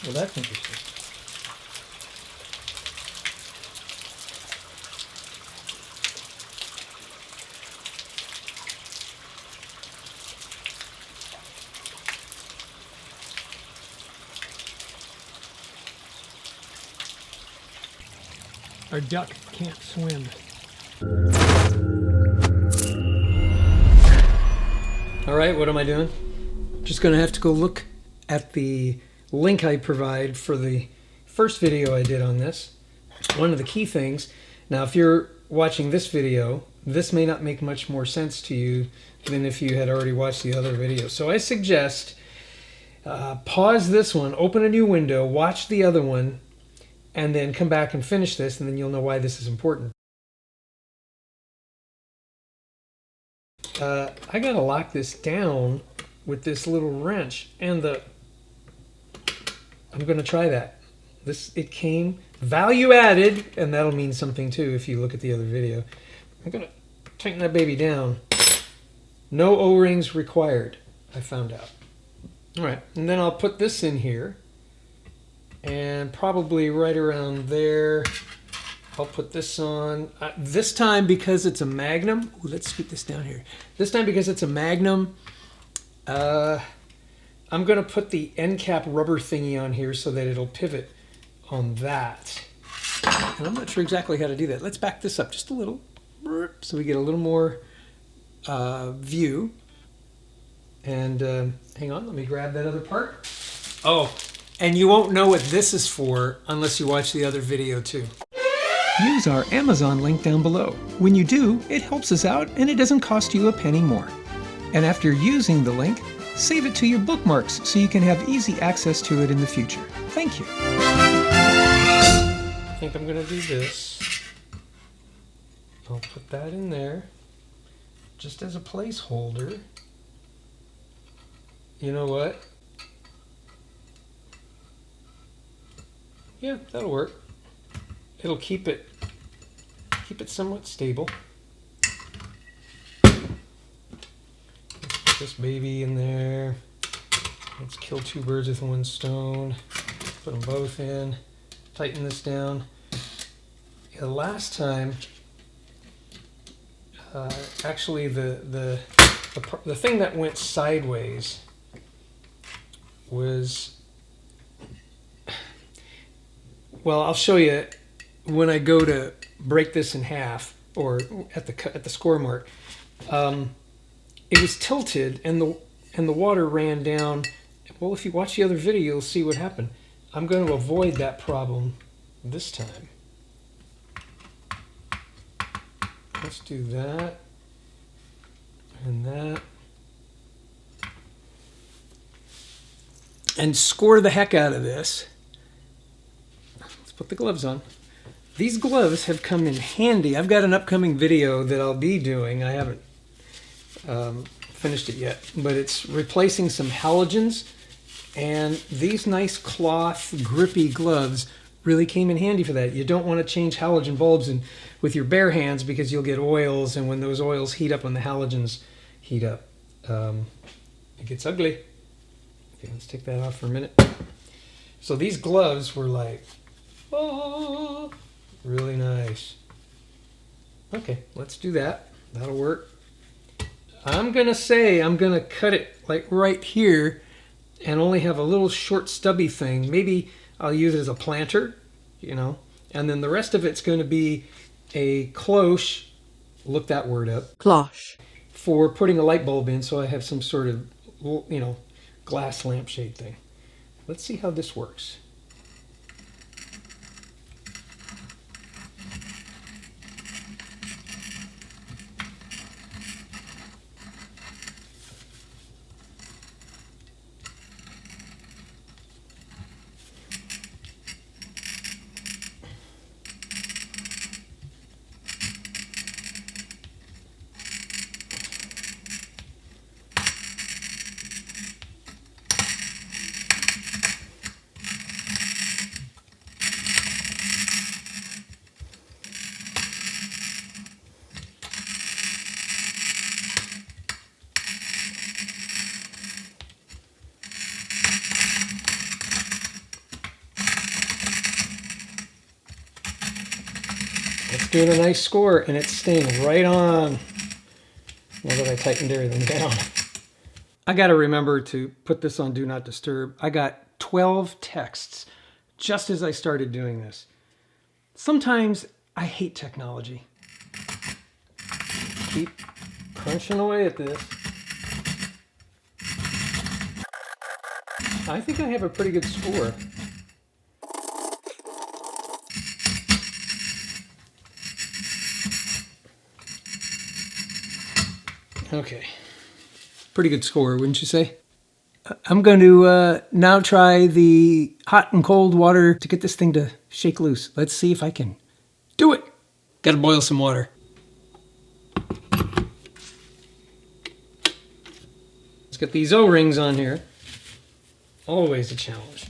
Well, that's interesting. Our duck can't swim. All right, what am I doing? Just gonna have to go look at the link I provide for the first video I did on this. One of the key things, now if you're watching this video, this may not make much more sense to you than if you had already watched the other video. So I suggest pause this one, open a new window, watch the other one, and then come back and finish this, and then you'll know why this is important. I gotta lock this down with this little wrench, and I'm gonna try that. It came value added, and that'll mean something too if you look at the other video. I'm gonna tighten that baby down. No O-rings required, I found out. All right, and then I'll put this in here, and probably right around there, I'll put this on. This time, because it's a Magnum, ooh, let's scoot this down here. This time, because it's a Magnum, I'm gonna put the end cap rubber thingy on here so that it'll pivot on that. And I'm not sure exactly how to do that. Let's back this up just a little, so we get a little more view. And hang on, let me grab that other part. Oh, and you won't know what this is for unless you watch the other video too. Use our Amazon link down below. When you do, it helps us out and it doesn't cost you a penny more. And after using the link, save it to your bookmarks so you can have easy access to it in the future. Thank you. I think I'm going to do this. I'll put that in there just as a placeholder. You know what? Yeah, that'll work. It'll keep it somewhat stable. Let's put this baby in there. Let's kill two birds with one stone. Put them both in. Tighten this down. Yeah, last time, actually the thing that went sideways was, well, I'll show you when I go to break this in half, or at the score mark. It was tilted, and the water ran down. Well, if you watch the other video, you'll see what happened. I'm going to avoid that problem this time. Let's do that and that, and score the heck out of this. Let's put the gloves on. These gloves have come in handy. I've got an upcoming video that I'll be doing. I haven't finished it yet, but it's replacing some halogens, and these nice cloth grippy gloves really came in handy for that. You don't want to change halogen bulbs with your bare hands because you'll get oils, and when those oils heat up, when the halogens heat up, it gets ugly. Okay, let's take that off for a minute. So these gloves were like, oh, really nice. Okay, let's do that. That'll work. I'm gonna cut it like right here and only have a little short stubby thing. Maybe I'll use it as a planter, you know, and then the rest of it's going to be a cloche, look that word up, cloche, for putting a light bulb in, so I have some sort of, you know, glass lampshade thing. Let's see how this works. It's doing a nice score, and it's staying right on now that I tightened everything down. I got to remember to put this on Do Not Disturb. I got 12 texts just as I started doing this. Sometimes I hate technology. Keep crunching away at this. I think I have a pretty good score. Okay. Pretty good score, wouldn't you say? I'm going to now try the hot and cold water to get this thing to shake loose. Let's see if I can do it. Got to boil some water. Let's get these O-rings on here. Always a challenge.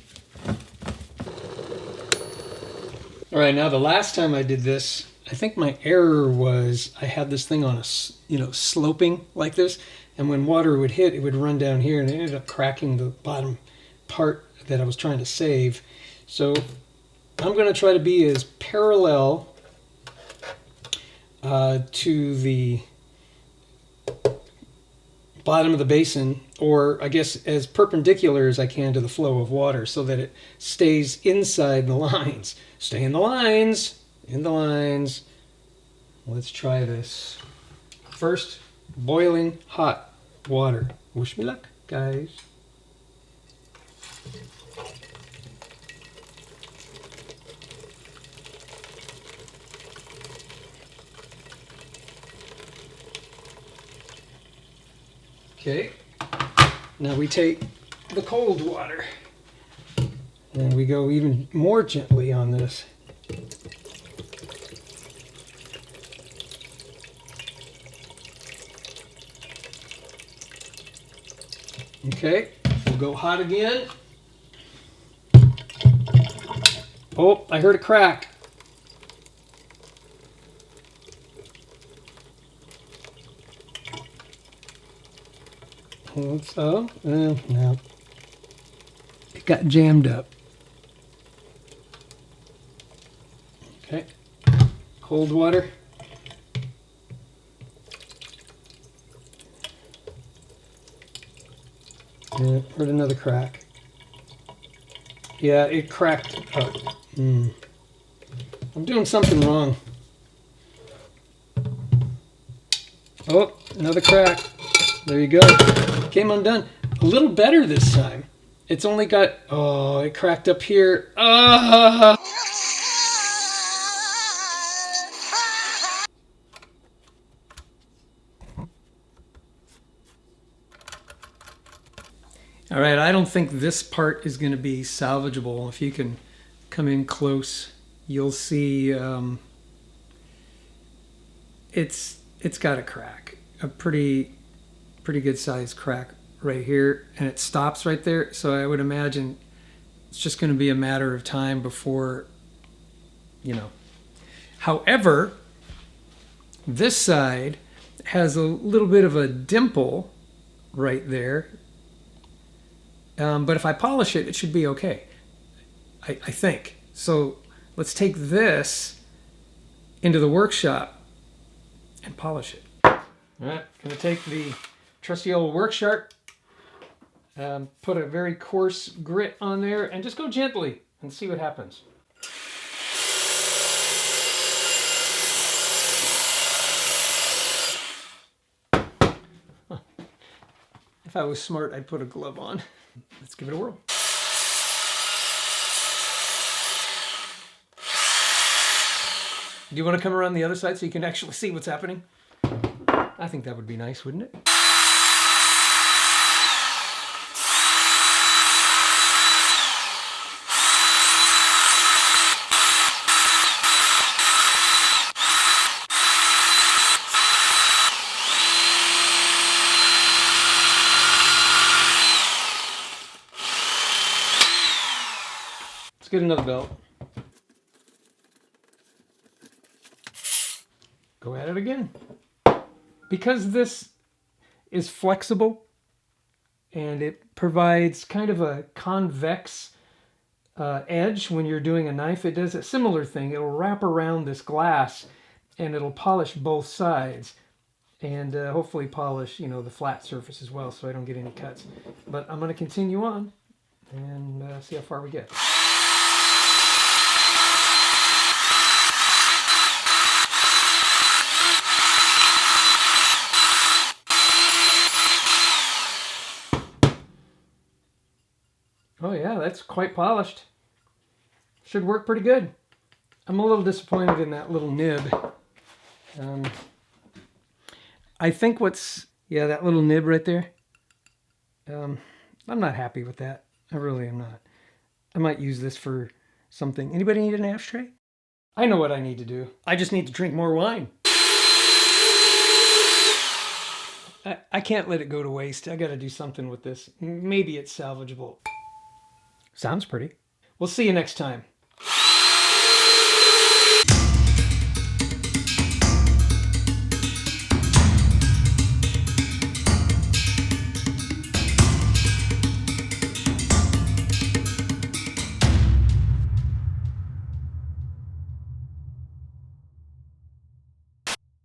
All right, now the last time I did this, I think my error was I had this thing on a, sloping like this, and when water would hit, it would run down here, and it ended up cracking the bottom part that I was trying to save. So I'm going to try to be as parallel to the bottom of the basin, or I guess as perpendicular as I can to the flow of water so that it stays inside the lines. Stay in the lines, in the lines. Let's try this. First, boiling hot water. Wish me luck, guys. Okay, now we take the cold water and we go even more gently on this. Okay, we'll go hot again. Oh, I heard a crack. So, no. It got jammed up. Okay, cold water. Yeah, heard another crack. Yeah, it cracked up. I'm doing something wrong. Oh, another crack. There you go. Came undone. A little better this time. It's only got, oh, it cracked up here. Ah! All right, I don't think this part is going to be salvageable. If you can come in close, you'll see it's got a crack, a pretty good sized crack right here, and it stops right there. So I would imagine it's just going to be a matter of time before, However, this side has a little bit of a dimple right there. But if I polish it, it should be okay, I think. So let's take this into the workshop and polish it. All right, gonna take the trusty old work sharp, put a very coarse grit on there, and just go gently and see what happens. If I was smart, I'd put a glove on. Let's give it a whirl. Do you want to come around the other side so you can actually see what's happening? I think that would be nice, wouldn't it? Let's get another belt. Go at it again. Because this is flexible and it provides kind of a convex edge when you're doing a knife, it does a similar thing. It'll wrap around this glass and it'll polish both sides, and hopefully polish, the flat surface as well, so I don't get any cuts. But I'm going to continue on and see how far we get. Oh yeah, that's quite polished. Should work pretty good. I'm a little disappointed in that little nib. I think that little nib right there, I'm not happy with that. I really am not. I might use this for something. Anybody need an ashtray? I know what I need to do. I just need to drink more wine. I can't let it go to waste. I got to do something with this. Maybe it's salvageable. Sounds pretty. We'll see you next time.